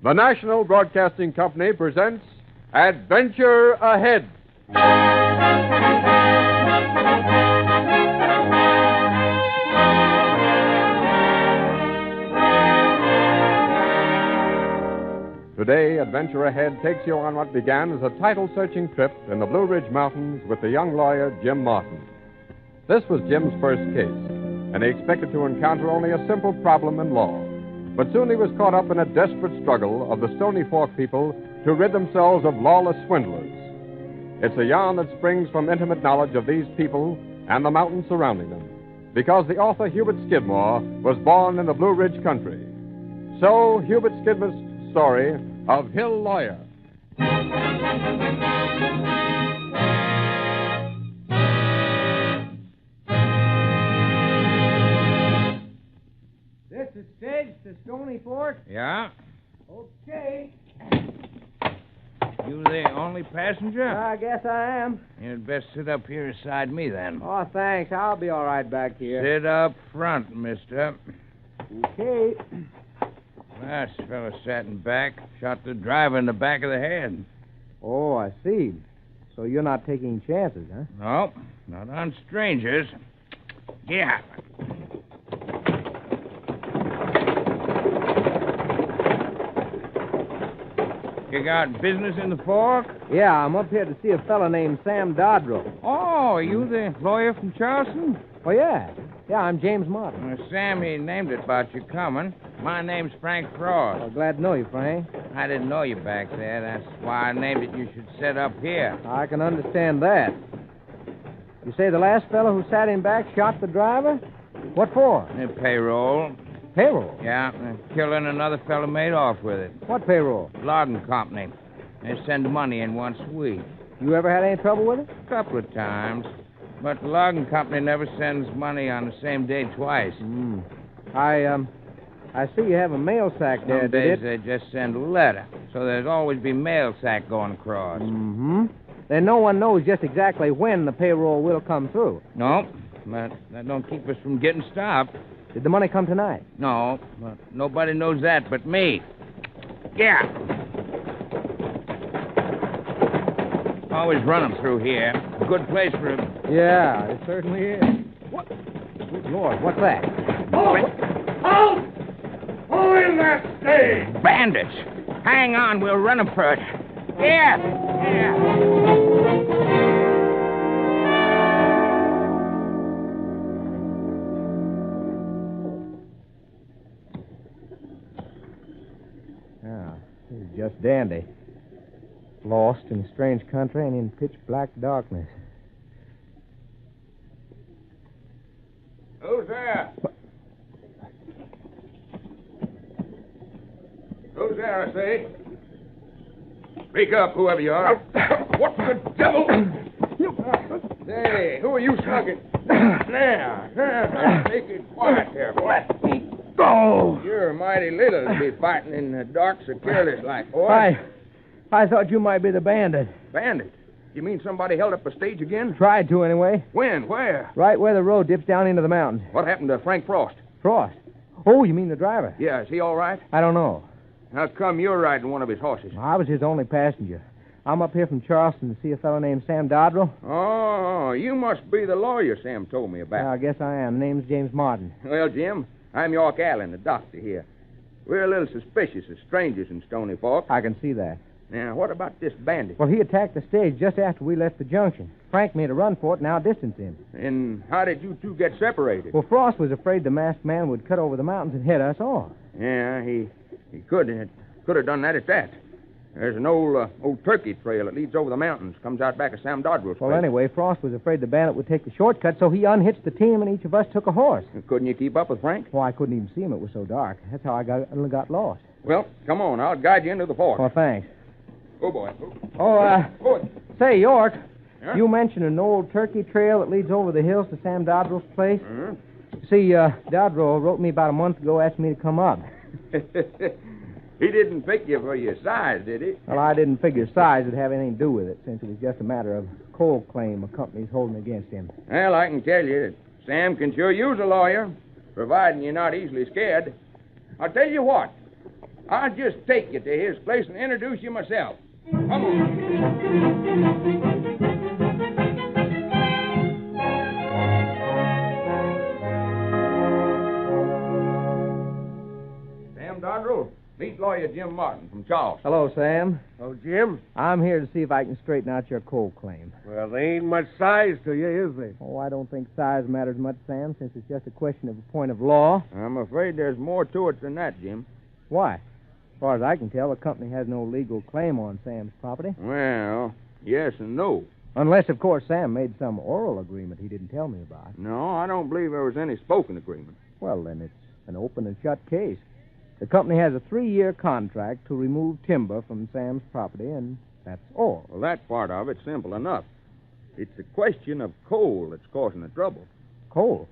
The National Broadcasting Company presents Adventure Ahead. Today, Adventure Ahead takes you on what began as a title-searching trip in the Blue Ridge Mountains with the young lawyer, Jim Martin. This was Jim's first case, and he expected to encounter only a simple problem in law. But soon he was caught up in a desperate struggle of the Stony Fork people to rid themselves of lawless swindlers. It's a yarn that springs from intimate knowledge of these people and the mountains surrounding them, because the author Hubert Skidmore was born in the Blue Ridge country. So, Hubert Skidmore's story of Hill Lawyer. This is stage to Stony Fork? Yeah? Okay. You the only passenger? I guess I am. You'd best sit up here beside me, then. Oh, thanks. I'll be all right back here. Sit up front, mister. Okay. Last fellow sat in back, shot the driver in the back of the head. Oh, I see. So you're not taking chances, huh? No, not on strangers. Yeah. You got business in the Fork? Yeah, I'm up here to see a fellow named Sam Dodrell. Oh, you the lawyer from Charleston? Oh, yeah. Yeah, I'm James Martin. Sam, he named it about you coming. My name's Frank Frost. Well, glad to know you, Frank. I didn't know you back there. That's why I named it you should sit up here. I can understand that. You say the last fellow who sat in back shot the driver? What for? Payroll. Payroll? Yeah, killing another fellow made off with it. What payroll? Logging company. They send money in once a week. You ever had any trouble with it? A couple of times. But the logging company never sends money on the same day twice. I see you have a mail sack there, Some days they just send a letter. So there'd always be mail sack going across. Mm-hmm. Then no one knows just exactly when the payroll will come through. No, but that don't keep us from getting stopped. Did the money come tonight? No, but nobody knows that but me. Yeah. Always run them through here. A good place for him. Yeah, it certainly is. What? Good Lord, what's that? Halt! Who in that stage? Bandits! Hang on, we'll run them for it. Here! Here! Yeah, this is just dandy. Lost in a strange country and in pitch-black darkness. Who's there? Who's there, I say? Speak up, whoever you are. What the devil? Say, who are you smuggling? Now, take it quiet there, boy. Go! You're mighty little to be fighting in the dark so careless like, boy. I thought you might be the bandit. Bandit? You mean somebody held up a stage again? Tried to, anyway. When? Where? Right where the road dips down into the mountains. What happened to Frank Frost? Frost? Oh, you mean the driver? Yeah, is he all right? I don't know. How come you're riding one of his horses? I was his only passenger. I'm up here from Charleston to see a fellow named Sam Dodrell. Oh, you must be the lawyer Sam told me about. Yeah, I guess I am. Name's James Martin. Well, Jim, I'm York Allen, the doctor here. We're a little suspicious of strangers in Stony Fork. I can see that. Now, what about this bandit? Well, he attacked the stage just after we left the junction. Frank made a run for it and outdistanced him. And how did you two get separated? Well, Frost was afraid the masked man would cut over the mountains and head us off. Yeah, he could have done that at that. There's an old turkey trail that leads over the mountains, comes out back of Sam Dodrell's Well, place. anyway, Frost was afraid the bandit would take the shortcut, so he unhitched the team and each of us took a horse. Couldn't you keep up with Frank? Well, I couldn't even see him. It was so dark. That's how I got lost. Well, come on. I'll guide you into the fork. Well, thanks. Oh, boy. Oh, say, York, Yeah? you mentioned an old turkey trail that leads over the hills to Sam Dodrell's place. Hmm? See, Dodrell wrote me about a month ago, asked me to come up. He didn't pick you for your size, did he? Well, I didn't figure size would have anything to do with it, since it was just a matter of coal claim a company's holding against him. Well, I can tell you that Sam can sure use a lawyer, providing you're not easily scared. I'll tell you what. I'll just take you to his place and introduce you myself. Come on. Dodrell, meet lawyer Jim Martin from Charleston. Hello, Sam. Oh, Jim? I'm here to see if I can straighten out your coal claim. Well, there ain't much size to you, is there? Oh, I don't think size matters much, Sam, since it's just a question of a point of law. I'm afraid there's more to it than that, Jim. Why? As far as I can tell, the company has no legal claim on Sam's property. Well, yes and no. Unless, of course, Sam made some oral agreement he didn't tell me about. No, I don't believe there was any spoken agreement. Well, then it's an open and shut case. The company has a 3-year contract to remove timber from Sam's property, and that's all. Well, that part of it's simple enough. It's a question of coal that's causing the trouble. Coal?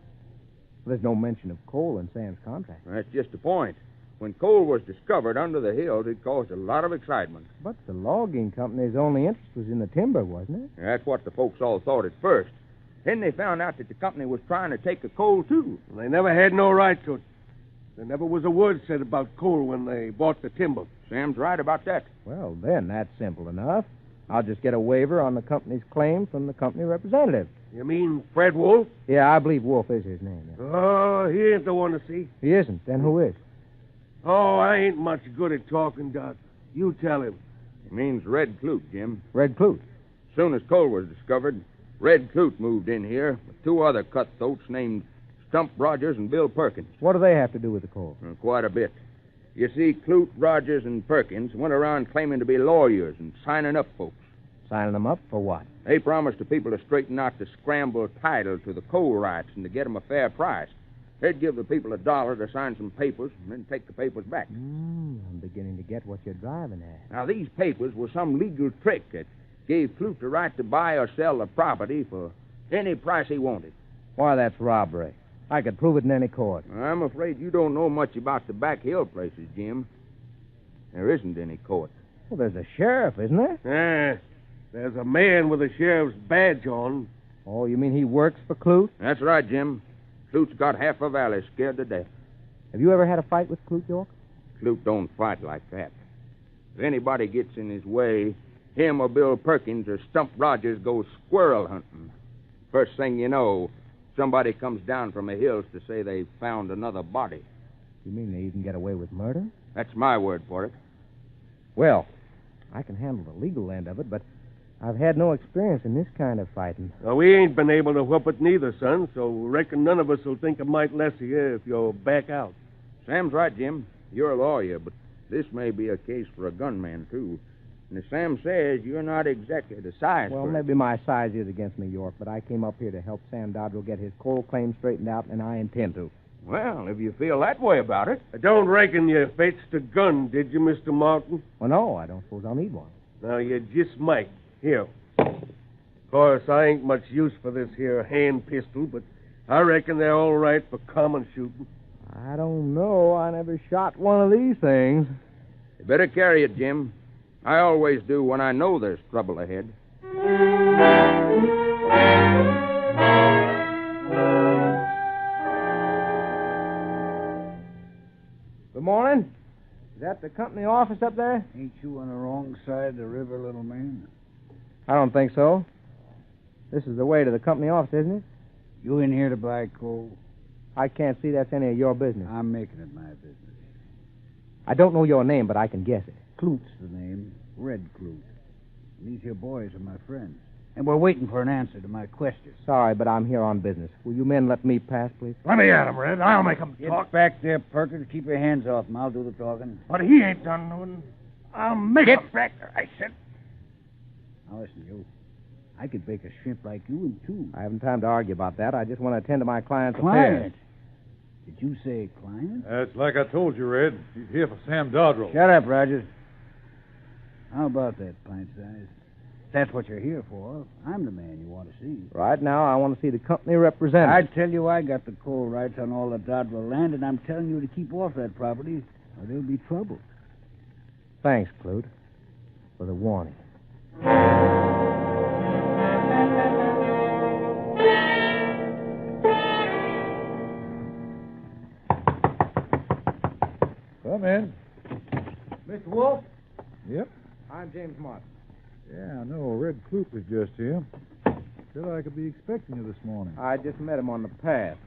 There's no mention of coal in Sam's contract. That's just the point. When coal was discovered under the hills, it caused a lot of excitement. But the logging company's only interest was in the timber, wasn't it? That's what the folks all thought at first. Then they found out that the company was trying to take the coal, too. They never had no right to it. There never was a word said about coal when they bought the timber. Sam's right about that. Well, then, that's simple enough. I'll just get a waiver on the company's claim from the company representative. You mean Fred Wolf? Yeah, I believe Wolf is his name. Yeah. Oh, he ain't the one to see. He isn't. Then who is? Oh, I ain't much good at talking, Doc. You tell him. It means Red Clute, Jim. Red Clute. As soon as coal was discovered, Red Clute moved in here with 2 other cutthroats named Stump Rogers and Bill Perkins. What do they have to do with the coal? Quite a bit. You see, Clute, Rogers, and Perkins went around claiming to be lawyers and signing up folks. Signing them up for what? They promised the people to straighten out the scrambled title to the coal rights and to get them a fair price. They'd give the people $1 to sign some papers and then take the papers back. I'm beginning to get what you're driving at. Now, these papers were some legal trick that gave Clute the right to buy or sell the property for any price he wanted. Why, that's robbery. I could prove it in any court. I'm afraid you don't know much about the back hill places, Jim. There isn't any court. Well, there's a sheriff, isn't there? There's a man with a sheriff's badge on. Oh, you mean he works for Clute? That's right, Jim. Clute's got half a valley scared to death. Have you ever had a fight with Clute, York? Clute don't fight like that. If anybody gets in his way, him or Bill Perkins or Stump Rogers go squirrel hunting. First thing you know, somebody comes down from the hills to say they found another body. You mean they even get away with murder? That's my word for it. Well, I can handle the legal end of it, but I've had no experience in this kind of fighting. Well, we ain't been able to whoop it neither, son, so reckon none of us will think it might lessen you if you'll back out. Sam's right, Jim. You're a lawyer, but this may be a case for a gunman, too. And as Sam says, you're not exactly the size. Well, maybe my size is against me, York, but I came up here to help Sam Dodrell get his coal claim straightened out, and I intend to. Well, if you feel that way about it. I don't reckon you fetched a gun, did you, Mr. Martin? Well, no, I don't suppose I'll need one. Now, you just might. Here. Of course, I ain't much use for this here hand pistol, but I reckon they're all right for common shooting. I don't know. I never shot one of these things. You better carry it, Jim. I always do when I know there's trouble ahead. Good morning. Is that the company office up there? Ain't you on the wrong side of the river, little man? I don't think so. This is the way to the company office, isn't it? You in here to buy coal? I can't see that's any of your business. I'm making it my business. I don't know your name, but I can guess it. Clute's the name. Red Clute. These here boys are my friends. And we're waiting for an answer to my question. Sorry, but I'm here on business. Will you men let me pass, please? Let me at him, Red. I'll make him talk. Get back there, Perkins. Keep your hands off him. I'll do the talking. But he ain't done nothing. I'll make him. Get back there, I said. Now, listen, you. I could bake a shrimp like you in two. I haven't time to argue about that. I just want to attend to my client's Client? affairs. Did you say client? That's like I told you, Red. He's here for Sam Dodrell. Shut up, Rogers. How about that, pint size? If that's what you're here for, I'm the man you want to see. Right now, I want to see the company representative. I tell you, I got the coal rights on all the Dodrell land, and I'm telling you to keep off that property, or there'll be trouble. Thanks, Clute, for the warning. Come in. Mr. Wolf? Yep. I'm James Martin. Yeah, I know. Red Clute was just here. Said I could be expecting you this morning. I just met him on the path.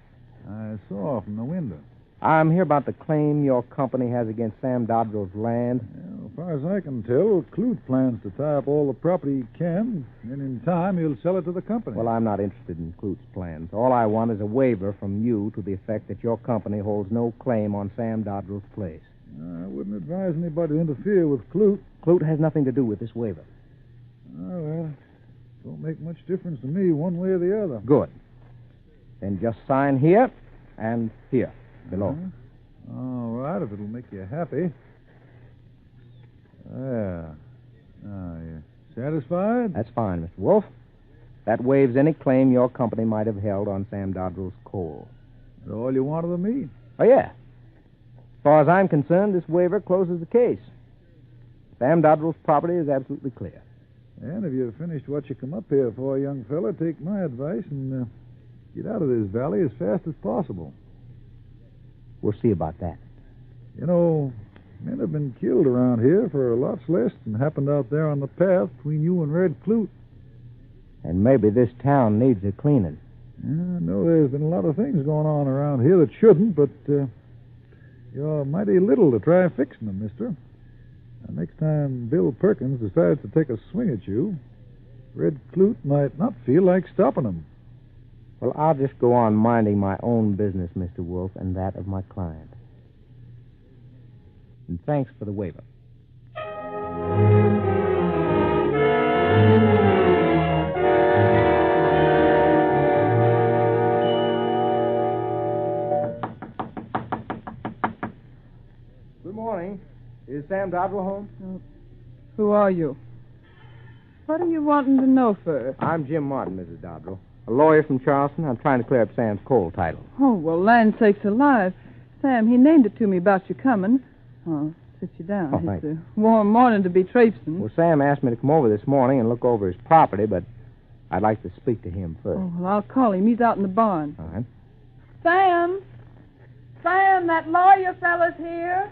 I saw from the window. I'm here about the claim your company has against Sam Dodrell's land. Well, as far as I can tell, Clute plans to tie up all the property he can, and in time he'll sell it to the company. Well, I'm not interested in Clute's plans. All I want is a waiver from you to the effect that your company holds no claim on Sam Dodrell's place. I wouldn't advise anybody to interfere with Clute. Clute has nothing to do with this waiver. Oh, well, don't make much difference to me one way or the other. Good. Then just sign here and here, below. All right, if it'll make you happy. Yeah. Now, you satisfied? That's fine, Mr. Wolf. That waives any claim your company might have held on Sam Dodrell's coal. That's all you wanted of me? Oh, yeah. As far as I'm concerned, this waiver closes the case. Sam Dodrell's property is absolutely clear. And if you've finished what you come up here for, young fella, take my advice and get out of this valley as fast as possible. We'll see about that. You know, men have been killed around here for lots less than happened out there on the path between you and Red Clute. And maybe this town needs a cleaning. Yeah, I know there's been a lot of things going on around here that shouldn't, but you're mighty little to try fixing them, mister. Now, next time Bill Perkins decides to take a swing at you, Red Clute might not feel like stopping him. Well, I'll just go on minding my own business, Mr. Wolf, and that of my client. And thanks for the waiver. Good morning. Is Sam Dodrell home? Who are you? What are you wanting to know first? I'm Jim Martin, Mrs. Dodrell. A lawyer from Charleston. I'm trying to clear up Sam's coal title. Oh, well, land sakes alive. Sam, he named it to me about you coming. Oh, sit you down. Oh, It's thanks. a warm morning to be traipsing. Well, Sam asked me to come over this morning and look over his property, but I'd like to speak to him first. Oh, well, I'll call him. He's out in the barn. All right. Sam! Sam, that lawyer fella's here.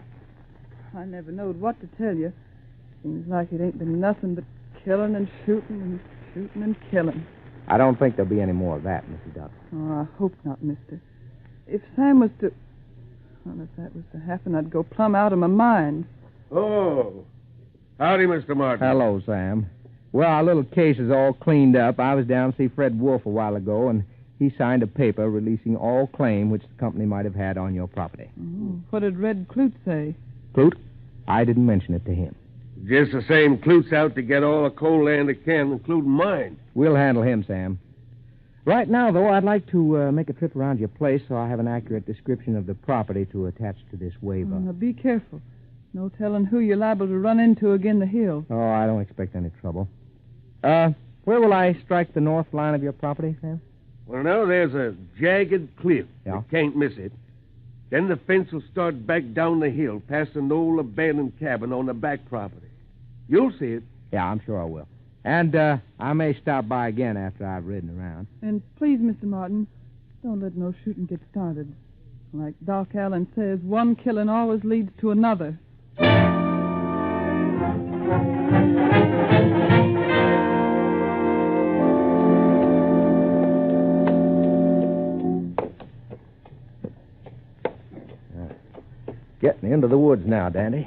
I never knowed what to tell you. Seems like it ain't been nothing but killing and shooting and shooting and killing. I don't think there'll be any more of that, Mrs. Dodrell. Oh, I hope not, mister. If Sam was to... Well, if that was to happen, I'd go plumb out of my mind. Oh. Howdy, Mr. Martin. Hello, Sam. Well, our little case is all cleaned up. I was down to see Fred Wolf a while ago, and he signed a paper releasing all claim which the company might have had on your property. Oh, what did Red Clute say? Clute? I didn't mention it to him. Just the same, Clute's out to get all the coal land he can, including mine. We'll handle him, Sam. Right now, though, I'd like to make a trip around your place so I have an accurate description of the property to attach to this waiver. Oh, now, be careful. No telling who you're liable to run into again the hill. Oh, I don't expect any trouble. Where will I strike the north line of your property, Sam? Well, now there's a jagged cliff. Yeah. You can't miss it. Then the fence will start back down the hill past an old abandoned cabin on the back property. You'll see it. Yeah, I'm sure I will. And I may stop by again after I've ridden around. And please, Mr. Martin, don't let no shooting get started. Like Doc Allen says, one killing always leads to another. Getting into the woods now, Dandy.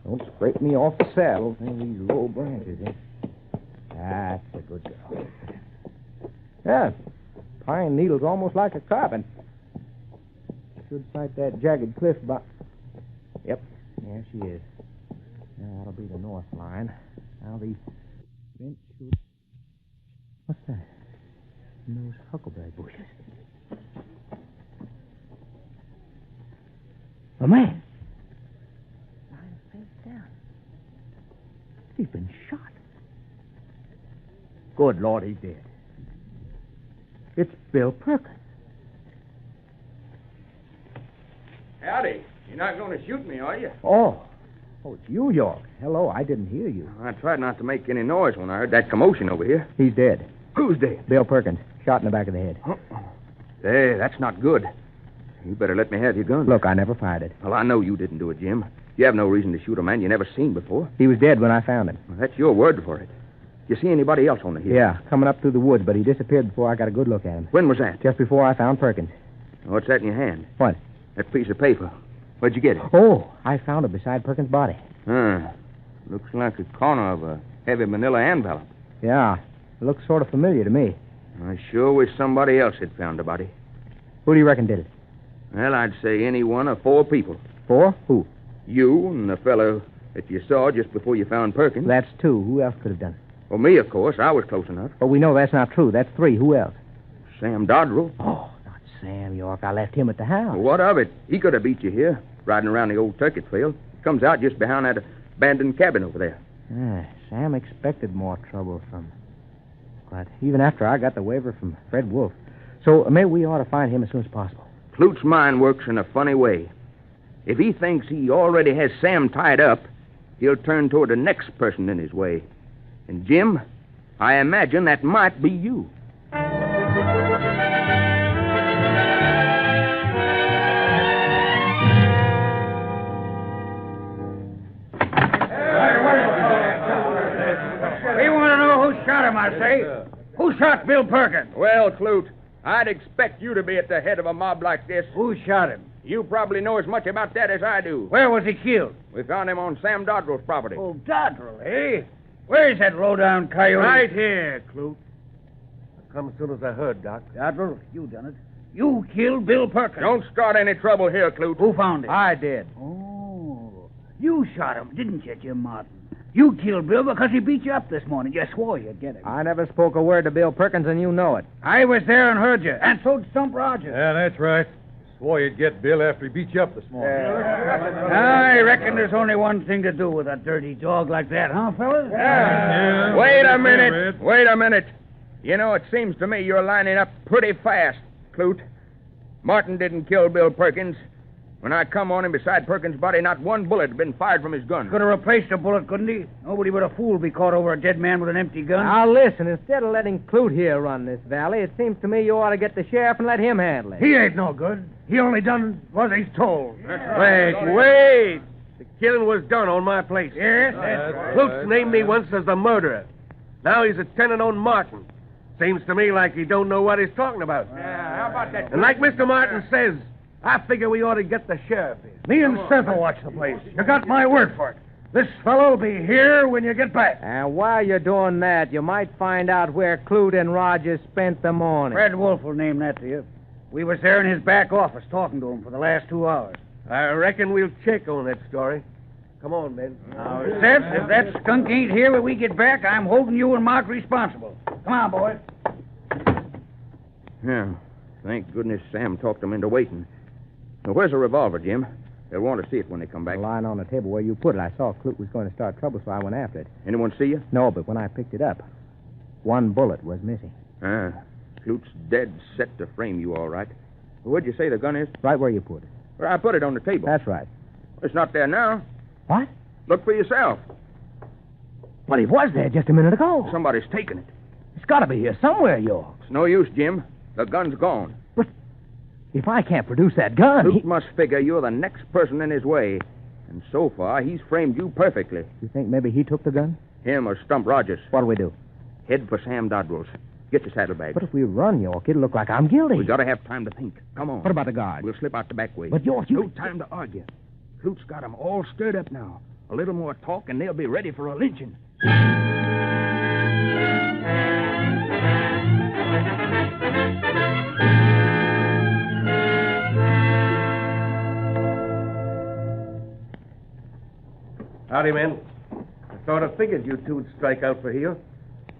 Don't scrape me off the saddle in these low branches. That's a good girl. Yeah, pine needle's almost like a carpet. Should sight that jagged cliff about... Yep, there she is. Now, that'll be the north line. Now, the bench should... What's that? In those huckleberry bushes. A man. Lying face down. He's been shot. Good Lord, he's dead. It's Bill Perkins. Howdy. You're not going to shoot me, are you? Oh, it's you, York. Hello, I didn't hear you. I tried not to make any noise when I heard that commotion over here. He's dead. Who's dead? Bill Perkins, shot in the back of the head. Hey, that's not good. You better let me have your gun. Look, I never fired it. Well, I know you didn't do it, Jim. You have no reason to shoot a man you never seen before. He was dead when I found him. Well, that's your word for it. You see anybody else on the hill? Yeah, coming up through the woods, but he disappeared before I got a good look at him. When was that? Just before I found Perkins. What's that in your hand? What? That piece of paper. Where'd you get it? Oh, I found it beside Perkins' body. Looks like a corner of a heavy manila envelope. Yeah, it looks sort of familiar to me. I sure wish somebody else had found the body. Who do you reckon did it? Well, I'd say any one of 4 people. 4? Who? You and the fellow that you saw just before you found Perkins. That's 2. Who else could have done it? Well, me, of course. I was close enough. But we know that's not true. That's 3. Who else? Sam Dodrell. Oh, not Sam, York. I left him at the house. Well, what of it? He could have beat you here, riding around the old turkey trail. Comes out just behind that abandoned cabin over there. Sam expected more trouble from him. But even after I got the waiver from Fred Wolf. So maybe we ought to find him as soon as possible. Clute's mind works in a funny way. If he thinks he already has Sam tied up, he'll turn toward the next person in his way. And, Jim, I imagine that might be you. We want to know who shot him, I say. Who shot Bill Perkins? Well, Clute, I'd expect you to be at the head of a mob like this. Who shot him? You probably know as much about that as I do. Where was he killed? We found him on Sam Dodrell's property. Oh, Dodrell, eh? Where's that low-down coyote? Right here, Clute. I come as soon as I heard, Doc. Dodrell, you done it. You killed Bill Perkins. Don't start any trouble here, Clute. Who found him? I did. Oh, you shot him, didn't you, Jim Martin? You killed Bill because he beat you up this morning. You swore you'd get him. I never spoke a word to Bill Perkins, and you know it. I was there and heard you, and so did Stump Rogers. Yeah, that's right. Swore you'd get Bill after he beat you up this morning. I reckon there's only one thing to do with a dirty dog like that, huh, fellas? Yeah. Wait a minute. Wait a minute. You know, it seems to me you're lining up pretty fast, Clute. Martin didn't kill Bill Perkins. When I come on him beside Perkins' body, not one bullet had been fired from his gun. Could have replaced a bullet, couldn't he? Nobody but a fool be caught over a dead man with an empty gun. Now, listen, instead of letting Clute here run this valley, it seems to me you ought to get the sheriff and let him handle it. He ain't no good. He only done what he's told. Wait. The killing was done on my place. Yes, that's right. Clute's named me once as the murderer. Now he's a tenant on Martin. Seems to me like he don't know what he's talking about. How about that? And like Mr. Martin says, I figure we ought to get the sheriff in. Me and Seth will watch the place. You got my word for it. This fellow'll be here when you get back. And while you're doing that, you might find out where Clute and Rogers spent the morning. Fred Wolf will name that to you. We was there in his back office talking to him for the last 2 hours. I reckon we'll check on that story. Come on, men. Now, Seth, if that skunk ain't here when we get back, I'm holding you and Mark responsible. Come on, boys. Yeah. Thank goodness Sam talked them into waiting. Now, where's the revolver, Jim? They'll want to see it when they come back. Lying on the table where you put it. I saw Clute was going to start trouble, so I went after it. Anyone see you? No, but when I picked it up, one bullet was missing. Clute's dead set to frame you, all right. Where'd you say the gun is? Right where you put it. Where I put it on the table. That's right. It's not there now. What? Look for yourself. Well, it was there just a minute ago. Somebody's taken it. It's got to be here somewhere, York. It's no use, Jim. The gun's gone. But if I can't produce that gun... Clute must figure you're the next person in his way. And so far, he's framed you perfectly. You think maybe he took the gun? Him or Stump Rogers. What'll we do? Head for Sam Dodrell's. Get your saddlebags. But if we run, York, it'll look like I'm guilty. We gotta have time to think. Come on. What about the guard? We'll slip out the back way. But York, No time to argue. Clute's got 'em all stirred up now. A little more talk, and they'll be ready for a lynching. Howdy, men. I sort of figured you two'd strike out for here.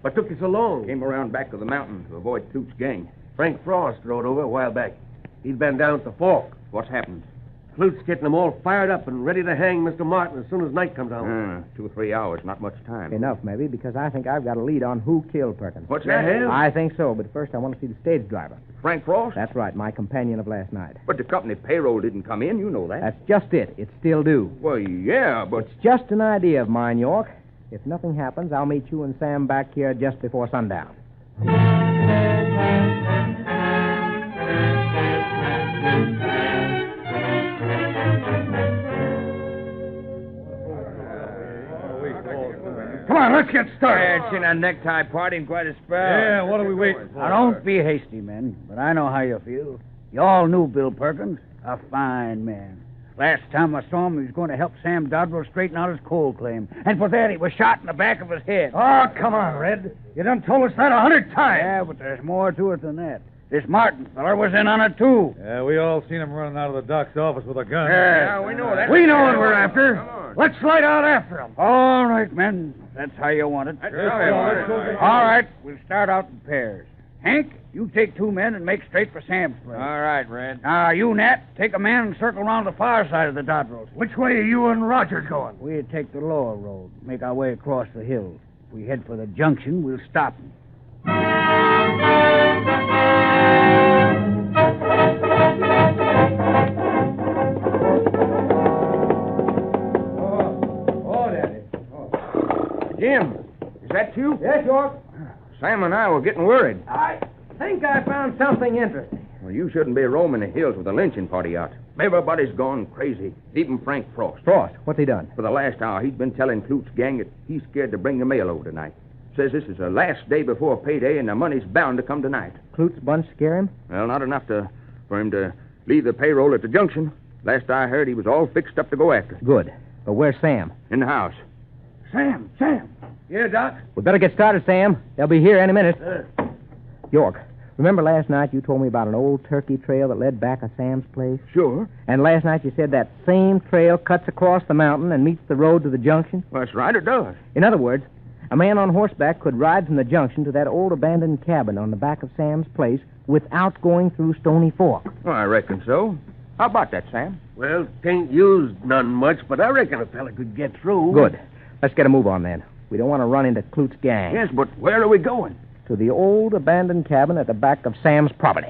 What took you so long? Came around back to the mountain to avoid Clute's gang. Frank Frost rode over a while back. He'd been down at the fork. What's happened? Clute's getting them all fired up and ready to hang Mr. Martin as soon as night comes on. 2 or 3 hours, not much time. Enough, maybe, because I think I've got a lead on who killed Perkins. What's that? I think so, but first I want to see the stage driver. Frank Frost? That's right, my companion of last night. But the company payroll didn't come in, you know that. That's just it. It's still due. Well, yeah, but... It's just an idea of mine, York. If nothing happens, I'll meet you and Sam back here just before sundown. Come on, let's get started. Yeah, it's in a necktie party in quite a spell. Yeah, what are we waiting for? Now, don't be hasty, men, but I know how you feel. You all knew Bill Perkins, a fine man. Last time I saw him, he was going to help Sam Dodwell straighten out his coal claim. And for that, he was shot in the back of his head. Oh, come on, Red. You done told us that 100 times. Yeah, but there's more to it than that. This Martin feller was in on it, too. Yeah, we all seen him running out of the doc's office with a gun. Yeah, we know that. We know what we're after. Let's light out after him. All right, men. That's how you want it. All right, we'll start out in pairs. Hank, you take 2 men and make straight for Sam's place. All right, Red. Now, you, Nat, take a man and circle around the far side of the Dodrells. Which way are you and Roger going? We'll take the lower road, make our way across the hills. If we head for the junction, we'll stop them. Jim, is that you? Yes, York. Sam and I were getting worried. I think I found something interesting. Well, you shouldn't be roaming the hills with a lynching party out. Everybody's gone crazy, even Frank Frost. Frost, what's he done? For the last hour, he's been telling Clute's gang that he's scared to bring the mail over tonight. Says this is the last day before payday and the money's bound to come tonight. Clute's bunch scare him? Well, not enough for him to leave the payroll at the junction. Last I heard, he was all fixed up to go after it. Good. But where's Sam? In the house. Sam. Yeah, Doc? We better get started, Sam. They'll be here any minute. York, remember last night you told me about an old turkey trail that led back of Sam's place? Sure. And last night you said that same trail cuts across the mountain and meets the road to the junction? Well, that's right, it does. In other words, a man on horseback could ride from the junction to that old abandoned cabin on the back of Sam's place without going through Stony Fork. Well, I reckon so. How about that, Sam? Well, tain't used none much, but I reckon a fella could get through. Good. Let's get a move on, then. We don't want to run into Clute's gang. Yes, but where are we going? To the old abandoned cabin at the back of Sam's property.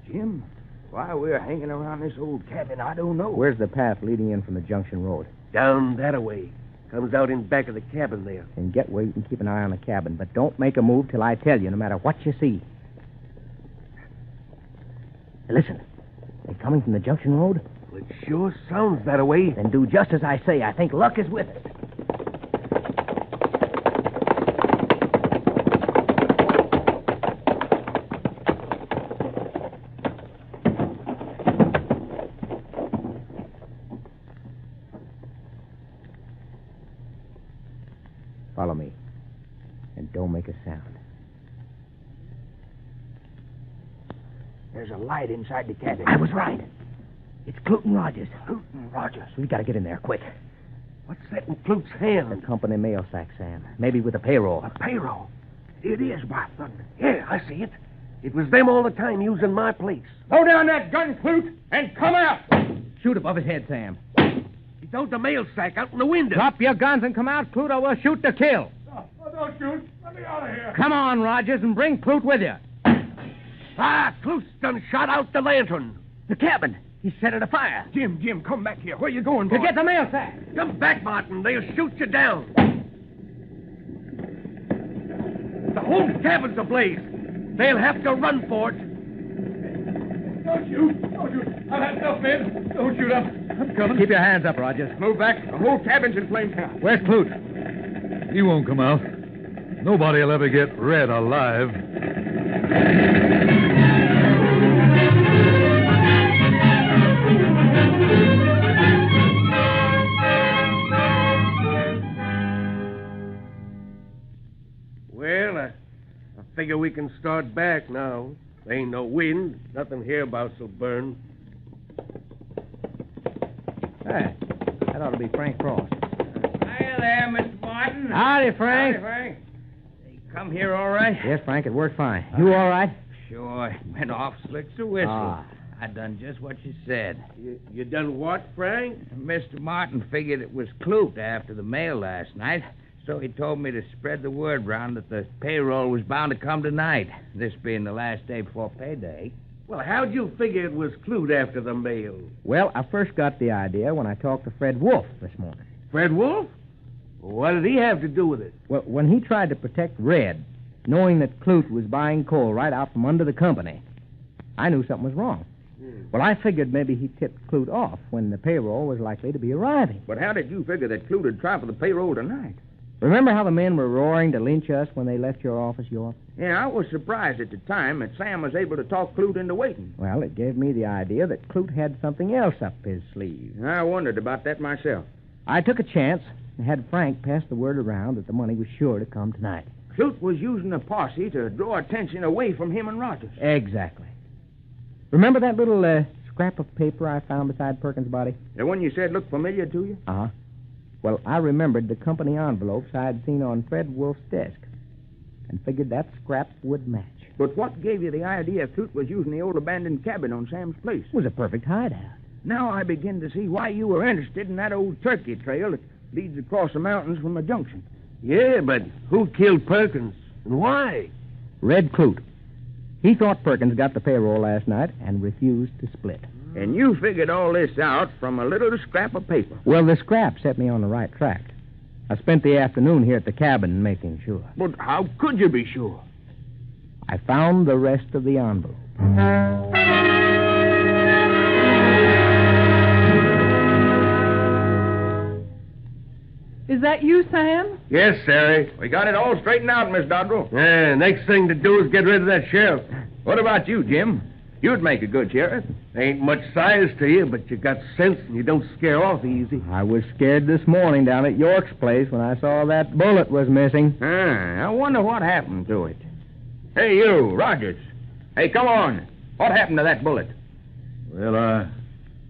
Jim, why we're hanging around this old cabin, I don't know. Where's the path leading in from the junction road? Down that-a-way. Comes out in back of the cabin there. And get where you can keep an eye on the cabin, but don't make a move till I tell you, no matter what you see. Hey, listen. They coming from the junction road? Well, it sure sounds that-a-way. Then do just as I say. I think luck is with us. Follow me. And don't make a sound. There's a light inside the cabin. I was right. It's Clute and Rogers. Clute and Rogers. We gotta get in there, quick. What's that in Clute's hand? The company mail sack, Sam. Maybe with a payroll. A payroll. It is, by thunder. Yeah, I see it. It was them all the time using my place. Throw down that gun, Clute, and come out. Shoot above his head, Sam. He threw the mail sack out in the window. Drop your guns and come out, Clute, or we'll shoot to kill. Oh, don't shoot. Let me out of here. Come on, Rogers, and bring Clute with you. Ah, Clute's done shot out the lantern. The cabin. He set it afire. Jim, come back here. Where you going, To boy? get the mail sack. Come back, Martin. They'll shoot you down. The whole cabin's ablaze. They'll have to run for it. Don't shoot. I've had enough, men. Don't shoot up. I'm coming. Keep your hands up, Rogers. Move back. The whole cabin's in flames now. Where's Clute? He won't come out. Nobody'll ever get Red alive. Well, I figure we can start back now. There ain't no wind. Nothing hereabouts will burn. Hey, that ought to be Frank Frost. Hi there, Mr. Martin. Howdy, Frank. Howdy, Frank. You come here all right? Yes, Frank, it worked fine. You all right? Sure. Went off slick as a whistle. Ah. I done just what you said. You done what, Frank? Mr. Martin figured it was Clute after the mail last night, so he told me to spread the word round that the payroll was bound to come tonight, this being the last day before payday. Well, how'd you figure it was Clute after the mail? Well, I first got the idea when I talked to Fred Wolf this morning. Fred Wolf? What did he have to do with it? Well, when he tried to protect Red, knowing that Clute was buying coal right out from under the company. I knew something was wrong. Well, I figured maybe he tipped Clute off when the payroll was likely to be arriving. But how did you figure that Clute would try for the payroll tonight? Remember how the men were roaring to lynch us when they left your office, York? Yeah, I was surprised at the time that Sam was able to talk Clute into waiting. Well, it gave me the idea that Clute had something else up his sleeve. I wondered about that myself. I took a chance and had Frank pass the word around that the money was sure to come tonight. Clute was using a posse to draw attention away from him and Rogers. Exactly. Remember that little scrap of paper I found beside Perkins' body? The one you said looked familiar to you? Uh-huh. Well, I remembered the company envelopes I had seen on Fred Wolf's desk and figured that scrap would match. But what gave you the idea Clute was using the old abandoned cabin on Sam's place? It was a perfect hideout. Now I begin to see why you were interested in that old turkey trail that leads across the mountains from the junction. Yeah, but who killed Perkins and why? Red Clute. He thought Perkins got the payroll last night and refused to split. And you figured all this out from a little scrap of paper. Well, the scrap set me on the right track. I spent the afternoon here at the cabin making sure. But how could you be sure? I found the rest of the envelope. Is that you, Sam? Yes, Sarah. We got it all straightened out, Miss Dodrell. Yeah, next thing to do is get rid of that sheriff. What about you, Jim? You'd make a good sheriff. Ain't much size to you, but you got sense and you don't scare off easy. I was scared this morning down at York's place when I saw that bullet was missing. I wonder what happened to it. Hey, you, Rogers. Hey, come on. What happened to that bullet? Well,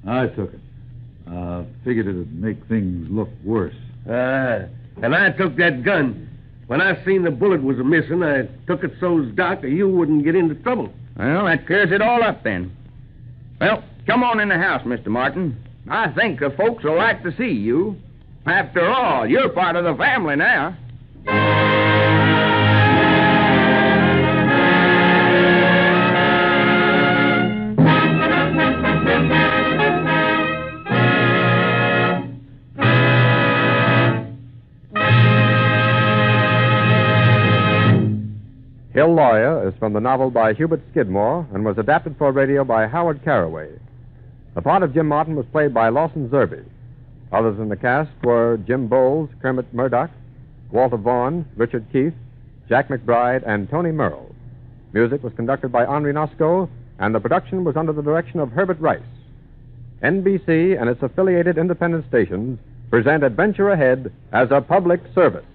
I took it. Figured it'd make things look worse. And I took that gun. When I seen the bullet was missing, I took it so's Doc or you wouldn't get into trouble. Well, that clears it all up then. Well, come on in the house, Mr. Martin. I think the folks will like to see you. After all, you're part of the family now. Hill Lawyer is from the novel by Hubert Skidmore and was adapted for radio by Howard Carraway. The part of Jim Martin was played by Lawson Zerby. Others in the cast were Jim Bowles, Kermit Murdoch, Walter Vaughn, Richard Keith, Jack McBride, and Tony Merle. Music was conducted by Henri Nosco, and the production was under the direction of Herbert Rice. NBC and its affiliated independent stations present Adventure Ahead as a public service.